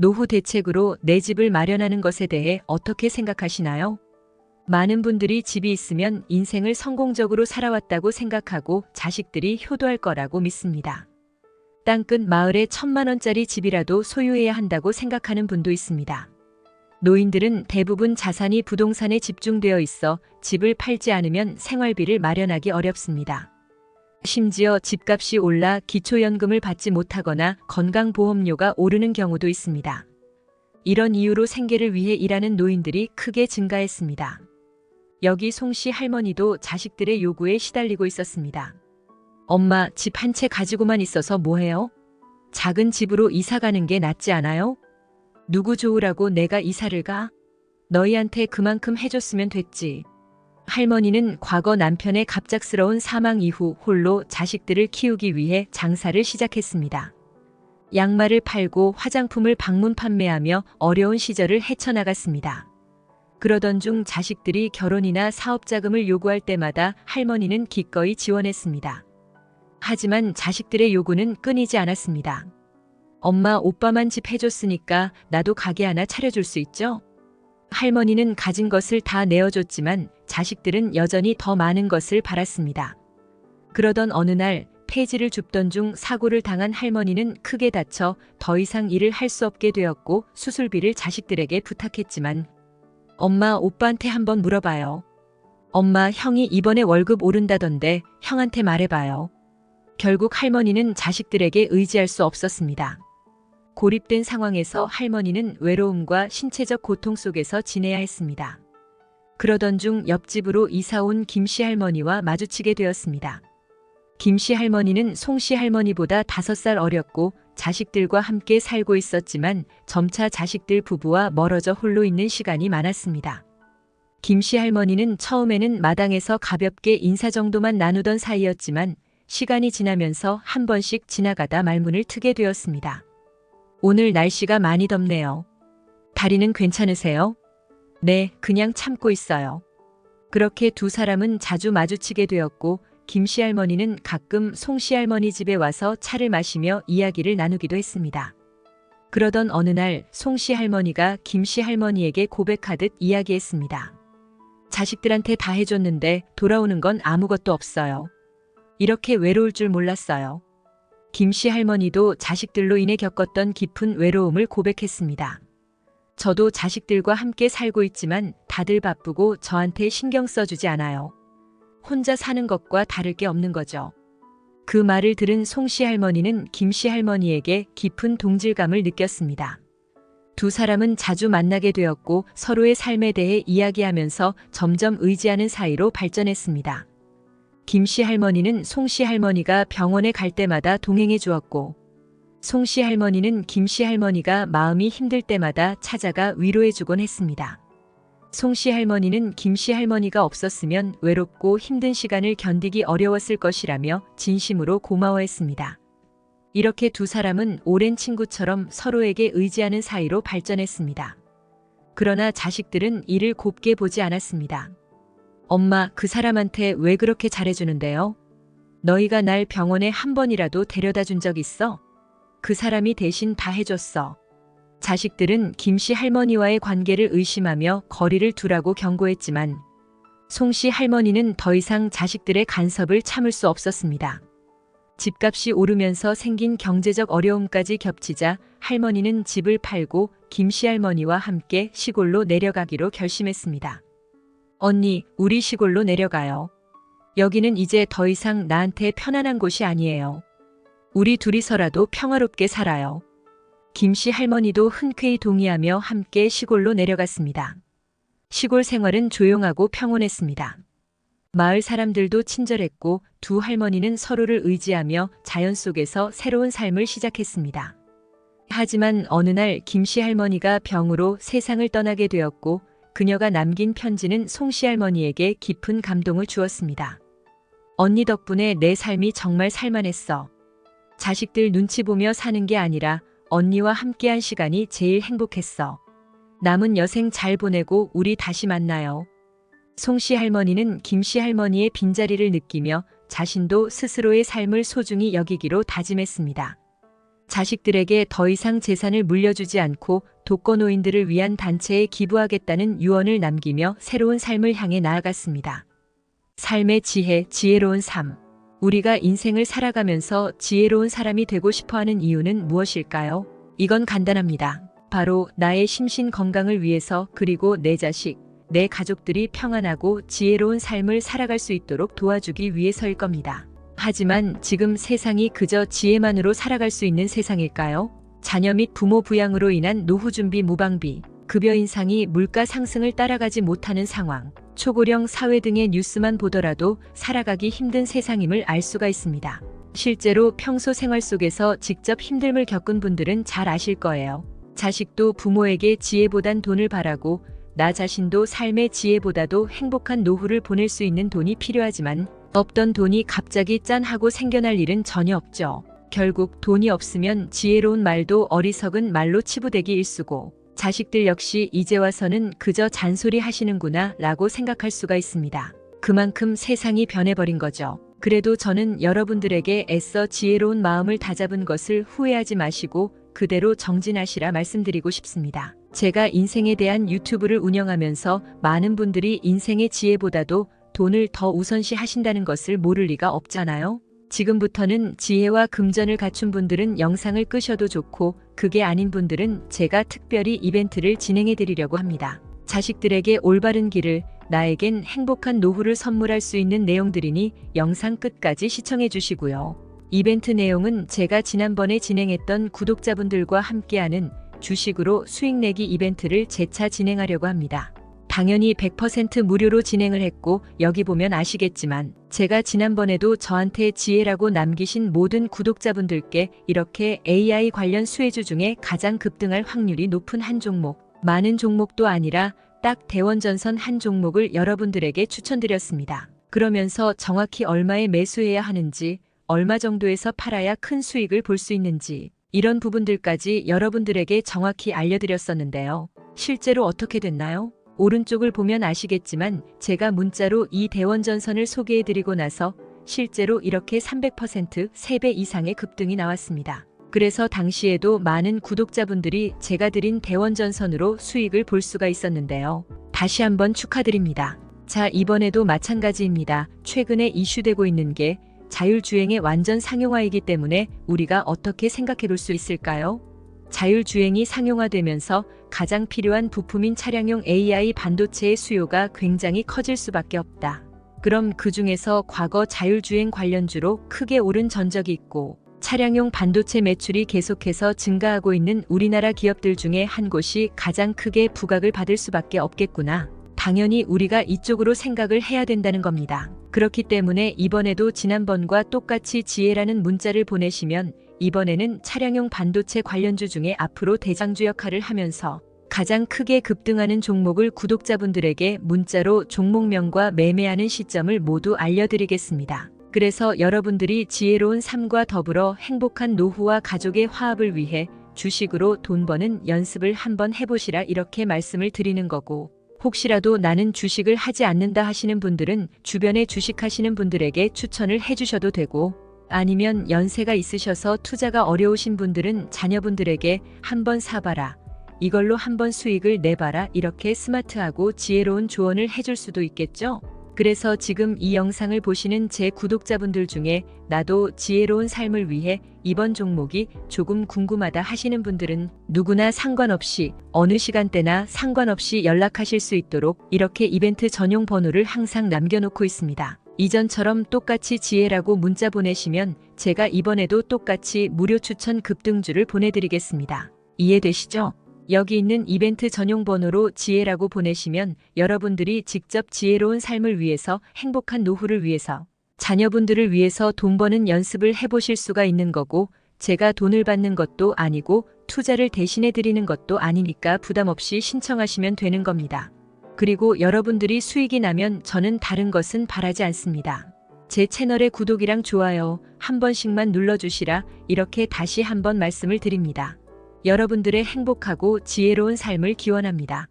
노후 대책으로 내 집을 마련하는 것에 대해 어떻게 생각하시나요? 많은 분들이 집이 있으면 인생을 성공적으로 살아왔다고 생각하고 자식들이 효도할 거라고 믿습니다. 땅끝 마을에 1,000만 원짜리 집이라도 소유해야 한다고 생각하는 분도 있습니다. 노인들은 대부분 자산이 부동산에 집중되어 있어 집을 팔지 않으면 생활비를 마련하기 어렵습니다. 심지어 집값이 올라 기초연금을 받지 못하거나 건강보험료가 오르는 경우도 있습니다. 이런 이유로 생계를 위해 일하는 노인들이 크게 증가했습니다. 여기 송씨 할머니도 자식들의 요구에 시달리고 있었습니다. 엄마, 집 한 채 가지고만 있어서 뭐해요? 작은 집으로 이사 가는 게 낫지 않아요? 누구 좋으라고 내가 이사를 가? 너희한테 그만큼 해줬으면 됐지. 할머니는 과거 남편의 갑작스러운 사망 이후 홀로 자식들을 키우기 위해 장사를 시작했습니다. 양말을 팔고 화장품을 방문 판매하며 어려운 시절을 헤쳐나갔습니다. 그러던 중 자식들이 결혼이나 사업 자금을 요구할 때마다 할머니는 기꺼이 지원했습니다. 하지만 자식들의 요구는 끊이지 않았습니다. 엄마, 오빠만 집 해줬으니까 나도 가게 하나 차려줄 수 있죠? 할머니는 가진 것을 다 내어줬지만 자식들은 여전히 더 많은 것을 바랐습니다. 그러던 어느 날 폐지를 줍던 중 사고를 당한 할머니는 크게 다쳐 더 이상 일을 할 수 없게 되었고 수술비를 자식들에게 부탁했지만 엄마, 오빠한테 한번 물어봐요. 엄마, 형이 이번에 월급 오른다던데 형한테 말해봐요. 결국 할머니는 자식들에게 의지할 수 없었습니다. 고립된 상황에서 할머니는 외로움과 신체적 고통 속에서 지내야 했습니다. 그러던 중 옆집으로 이사온 김씨 할머니와 마주치게 되었습니다. 김씨 할머니는 송씨 할머니보다 5살 어렸고 자식들과 함께 살고 있었지만 점차 자식들 부부와 멀어져 홀로 있는 시간이 많았습니다. 김씨 할머니는 처음에는 마당에서 가볍게 인사 정도만 나누던 사이였지만 시간이 지나면서 한 번씩 지나가다 말문을 트게 되었습니다. 오늘 날씨가 많이 덥네요. 다리는 괜찮으세요? 네, 그냥 참고 있어요. 그렇게 두 사람은 자주 마주치게 되었고 김씨 할머니는 가끔 송씨 할머니 집에 와서 차를 마시며 이야기를 나누기도 했습니다. 그러던 어느 날 송씨 할머니가 김씨 할머니에게 고백하듯 이야기했습니다. 자식들한테 다 해줬는데 돌아오는 건 아무것도 없어요. 이렇게 외로울 줄 몰랐어요. 김씨 할머니도 자식들로 인해 겪었던 깊은 외로움을 고백했습니다. 저도 자식들과 함께 살고 있지만 다들 바쁘고 저한테 신경 써주지 않아요. 혼자 사는 것과 다를 게 없는 거죠. 그 말을 들은 송씨 할머니는 김씨 할머니에게 깊은 동질감을 느꼈습니다. 두 사람은 자주 만나게 되었고 서로의 삶에 대해 이야기하면서 점점 의지하는 사이로 발전했습니다. 김씨 할머니는 송씨 할머니가 병원에 갈 때마다 동행해 주었고 송씨 할머니는 김씨 할머니가 마음이 힘들 때마다 찾아가 위로해 주곤 했습니다. 송씨 할머니는 김씨 할머니가 없었으면 외롭고 힘든 시간을 견디기 어려웠을 것이라며 진심으로 고마워했습니다. 이렇게 두 사람은 오랜 친구처럼 서로에게 의지하는 사이로 발전했습니다. 그러나 자식들은 이를 곱게 보지 않았습니다. 엄마, 그 사람한테 왜 그렇게 잘해주는데요? 너희가 날 병원에 한 번이라도 데려다 준 적 있어? 그 사람이 대신 다 해줬어. 자식들은 김씨 할머니와의 관계를 의심하며 거리를 두라고 경고했지만 송씨 할머니는 더 이상 자식들의 간섭을 참을 수 없었습니다. 집값이 오르면서 생긴 경제적 어려움까지 겹치자 할머니는 집을 팔고 김씨 할머니와 함께 시골로 내려가기로 결심했습니다. 언니, 우리 시골로 내려가요. 여기는 이제 더 이상 나한테 편안한 곳이 아니에요. 우리 둘이서라도 평화롭게 살아요. 김씨 할머니도 흔쾌히 동의하며 함께 시골로 내려갔습니다. 시골 생활은 조용하고 평온했습니다. 마을 사람들도 친절했고 두 할머니는 서로를 의지하며 자연 속에서 새로운 삶을 시작했습니다. 하지만 어느 날 김씨 할머니가 병으로 세상을 떠나게 되었고 그녀가 남긴 편지는 송씨 할머니에게 깊은 감동을 주었습니다. 언니 덕분에 내 삶이 정말 살만했어. 자식들 눈치 보며 사는 게 아니라 언니와 함께한 시간이 제일 행복했어. 남은 여생 잘 보내고 우리 다시 만나요. 송씨 할머니는 김씨 할머니의 빈자리를 느끼며 자신도 스스로의 삶을 소중히 여기기로 다짐했습니다. 자식들에게 더 이상 재산을 물려주지 않고 독거노인들을 위한 단체에 기부하겠다는 유언을 남기며 새로운 삶을 향해 나아갔습니다. 삶의 지혜, 지혜로운 삶. 우리가 인생을 살아가면서 지혜로운 사람이 되고 싶어하는 이유는 무엇일까요? 이건 간단합니다. 바로 나의 심신 건강을 위해서, 그리고 내 자식, 내 가족들이 평안하고 지혜로운 삶을 살아갈 수 있도록 도와주기 위해서일 겁니다. 하지만 지금 세상이 그저 지혜만으로 살아갈 수 있는 세상일까요? 자녀 및 부모 부양으로 인한 노후 준비 무방비, 급여 인상이 물가 상승을 따라가지 못하는 상황, 초고령 사회 등의 뉴스만 보더라도 살아가기 힘든 세상임을 알 수가 있습니다. 실제로 평소 생활 속에서 직접 힘듦을 겪은 분들은 잘 아실 거예요. 자식도 부모에게 지혜보단 돈을 바라고, 나 자신도 삶의 지혜보다도 행복한 노후를 보낼 수 있는 돈이 필요하지만 없던 돈이 갑자기 짠 하고 생겨날 일은 전혀 없죠. 결국 돈이 없으면 지혜로운 말도 어리석은 말로 치부되기 일쑤고, 자식들 역시 이제 와서는 그저 잔소리 하시는구나 라고 생각할 수가 있습니다. 그만큼 세상이 변해버린 거죠. 그래도 저는 여러분들에게 애써 지혜로운 마음을 다잡은 것을 후회하지 마시고 그대로 정진하시라 말씀드리고 싶습니다. 제가 인생에 대한 유튜브를 운영하면서 많은 분들이 인생의 지혜보다도 돈을 더 우선시 하신다는 것을 모를 리가 없잖아요. 지금부터는 지혜와 금전을 갖춘 분들은 영상을 끄셔도 좋고, 그게 아닌 분들은 제가 특별히 이벤트를 진행해 드리려고 합니다. 자식들에게 올바른 길을, 나에겐 행복한 노후를 선물할 수 있는 내용들이니 영상 끝까지 시청해 주시고요. 이벤트 내용은 제가 지난번에 진행했던 구독자분들과 함께하는 주식으로 수익 내기 이벤트를 재차 진행하려고 합니다. 당연히 100% 무료로 진행을 했고, 여기 보면 아시겠지만 제가 지난번에도 저한테 지혜라고 남기신 모든 구독자분들께 이렇게 AI 관련 수혜주 중에 가장 급등할 확률이 높은 한 종목, 많은 종목도 아니라 딱 대원전선 한 종목을 여러분들에게 추천드렸습니다. 그러면서 정확히 얼마에 매수해야 하는지, 얼마 정도에서 팔아야 큰 수익을 볼 수 있는지, 이런 부분들까지 여러분들에게 정확히 알려드렸었는데요. 실제로 어떻게 됐나요? 오른쪽을 보면 아시겠지만 제가 문자로 이 대원전선을 소개해드리고 나서 실제로 이렇게 300% 3배 이상의 급등이 나왔습니다. 그래서 당시에도 많은 구독자분들이 제가 드린 대원전선으로 수익을 볼 수가 있었는데요. 다시 한번 축하드립니다. 자, 이번에도 마찬가지입니다. 최근에 이슈되고 있는 게 자율주행의 완전 상용화이기 때문에 우리가 어떻게 생각해 볼 수 있을까요? 자율주행이 상용화되면서 가장 필요한 부품인 차량용 AI 반도체의 수요가 굉장히 커질 수밖에 없다. 그럼 그 중에서 과거 자율주행 관련주로 크게 오른 전적이 있고, 차량용 반도체 매출이 계속해서 증가하고 있는 우리나라 기업들 중에 한 곳이 가장 크게 부각을 받을 수밖에 없겠구나. 당연히 우리가 이쪽으로 생각을 해야 된다는 겁니다. 그렇기 때문에 이번에도 지난번과 똑같이 지혜라는 문자를 보내시면 이번에는 차량용 반도체 관련주 중에 앞으로 대장주 역할을 하면서 가장 크게 급등하는 종목을 구독자분들에게 문자로 종목명과 매매하는 시점을 모두 알려드리겠습니다. 그래서 여러분들이 지혜로운 삶과 더불어 행복한 노후와 가족의 화합을 위해 주식으로 돈 버는 연습을 한번 해보시라 이렇게 말씀을 드리는 거고, 혹시라도 나는 주식을 하지 않는다 하시는 분들은 주변에 주식하시는 분들에게 추천을 해주셔도 되고, 아니면 연세가 있으셔서 투자가 어려우신 분들은 자녀분들에게 한번 사봐라, 이걸로 한번 수익을 내봐라, 이렇게 스마트하고 지혜로운 조언을 해줄 수도 있겠죠? 그래서 지금 이 영상을 보시는 제 구독자분들 중에 나도 지혜로운 삶을 위해 이번 종목이 조금 궁금하다 하시는 분들은 누구나 상관없이 어느 시간대나 상관없이 연락하실 수 있도록 이렇게 이벤트 전용 번호를 항상 남겨놓고 있습니다. 이전처럼 똑같이 지혜라고 문자 보내시면 제가 이번에도 똑같이 무료 추천 급등주를 보내드리겠습니다. 이해되시죠? 여기 있는 이벤트 전용 번호로 지혜라고 보내시면 여러분들이 직접 지혜로운 삶을 위해서, 행복한 노후를 위해서, 자녀분들을 위해서 돈 버는 연습을 해보실 수가 있는 거고, 제가 돈을 받는 것도 아니고 투자를 대신해 드리는 것도 아니니까 부담 없이 신청하시면 되는 겁니다. 그리고 여러분들이 수익이 나면 저는 다른 것은 바라지 않습니다. 제 채널의 구독이랑 좋아요 한 번씩만 눌러주시라 이렇게 다시 한번 말씀을 드립니다. 여러분들의 행복하고 지혜로운 삶을 기원합니다.